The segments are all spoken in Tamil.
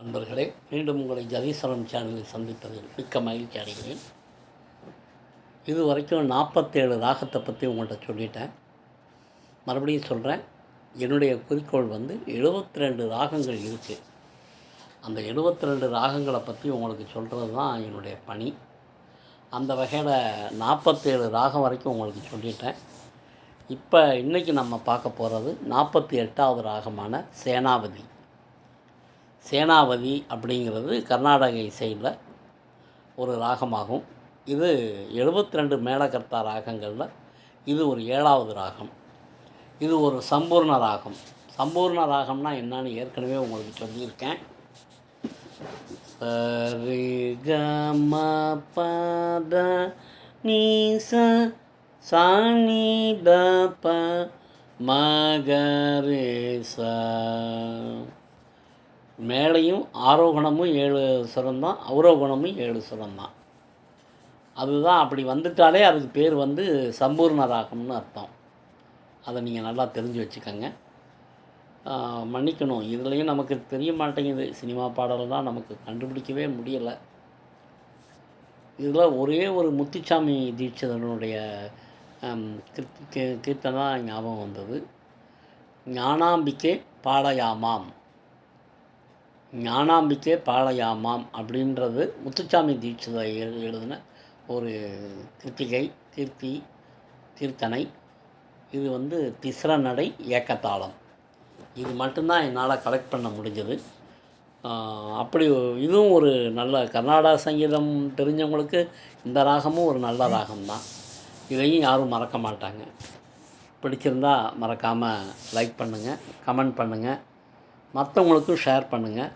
நண்பர்களே, மீண்டும் உங்களை ஜதீஸ்வரன் சேனலில் சந்திப்பதில் மிக்க மகிழ்ச்சி அடைகிறேன். இது வரைக்கும் 47 ராகத்தை பற்றி உங்கள்கிட்ட சொல்லிட்டேன். மறுபடியும் சொல்கிறேன். என்னுடைய குறிக்கோள் 72 ராகங்கள் இருக்குது. அந்த 72 ராகங்களை பற்றி உங்களுக்கு சொல்கிறது தான் என்னுடைய பணி. அந்த வகையில் 47 ராகம் வரைக்கும் உங்களுக்கு சொல்லிட்டேன். இப்போ இன்றைக்கி நம்ம பார்க்க போகிறது 48வது ராகமான சேனாவதி. சேனாவதி அப்படிங்கிறது கர்நாடக இசையில் ஒரு ராகமாகும். இது 72 மேளகர்த்தா ராகங்களில் இது ஒரு 7வது ராகம். இது ஒரு சம்பூர்ண ராகம். சம்பூர்ண ராகம்னா என்னன்னு ஏற்கனவே உங்களுக்கு சொல்லியிருக்கேன். சரி க ம ப த நீ ச சா நீ த ப ம க ரே ச. மேலையும் ஆரோகணமும் 7 சுரம்தான், அவரோகணமும் 7 சுரம்தான். அதுதான் அப்படி வந்துட்டாலே அதுக்கு பேர் சம்பூர்ண ராகம்னு அர்த்தம். அதை நீங்கள் நல்லா தெரிஞ்சு வச்சுக்கோங்க. மன்னிக்கணும், இதுலேயும் நமக்கு தெரிய மாட்டேங்குது. சினிமா பாடல்தான் நமக்கு கண்டுபிடிக்கவே முடியலை. இதில் ஒரே ஒரு முத்துசாமி தீட்சிதனுடைய கீர்த்தனை தான் ஞாபகம் வந்தது. ஞானாம்பிகே பாலயாமாம். ஞானாம்பிகே பாலயாமாம் அப்படின்றது முத்துசாமி தீட்சித எழுதின ஒரு கீர்த்தனை. இது திஸ்ர நடை ஏக்கத்தாளம். இது மட்டும்தான் என்னால் கலெக்ட் பண்ண முடிஞ்சது. அப்படி இதுவும் ஒரு நல்ல கர்நாடக சங்கீதம் தெரிஞ்சவங்களுக்கு இந்த ராகமும் ஒரு நல்ல ராகம்தான். இதையும் யாரும் மறக்க மாட்டாங்க. பிடிச்சிருந்தால் மறக்காமல் லைக் பண்ணுங்கள், கமெண்ட் பண்ணுங்கள், மற்றவங்களுக்கும் ஷேர் பண்ணுங்கள்.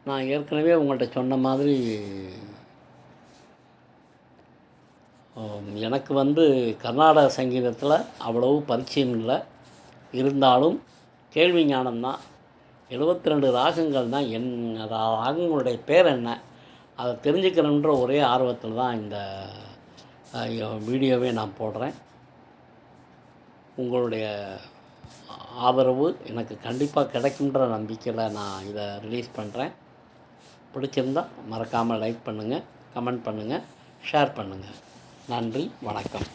நான் ஏற்கனவே உங்கள்கிட்ட சொன்ன மாதிரி எனக்கு கர்நாடக சங்கீதத்தில் அவ்வளவு பரிச்சயம் இல்லை. இருந்தாலும் கேள்வி ஞானம்தான். 72 ராகங்கள் தான். ராகங்களுடைய பேர் என்ன அதை தெரிஞ்சுக்கிறேன்ற ஒரே ஆர்வத்தில் தான் இந்த வீடியோவே நான் போடுறேன். உங்களுடைய ஆதரவு எனக்கு கண்டிப்பாக கிடைக்குன்ற நம்பிக்கையில் நான் இதை ரிலீஸ் பண்ணுறேன். பிடிச்சிருந்தால் மறக்காமல் லைக் பண்ணுங்கள், கமெண்ட் பண்ணுங்கள், ஷேர் பண்ணுங்கள். நன்றி, வணக்கம்.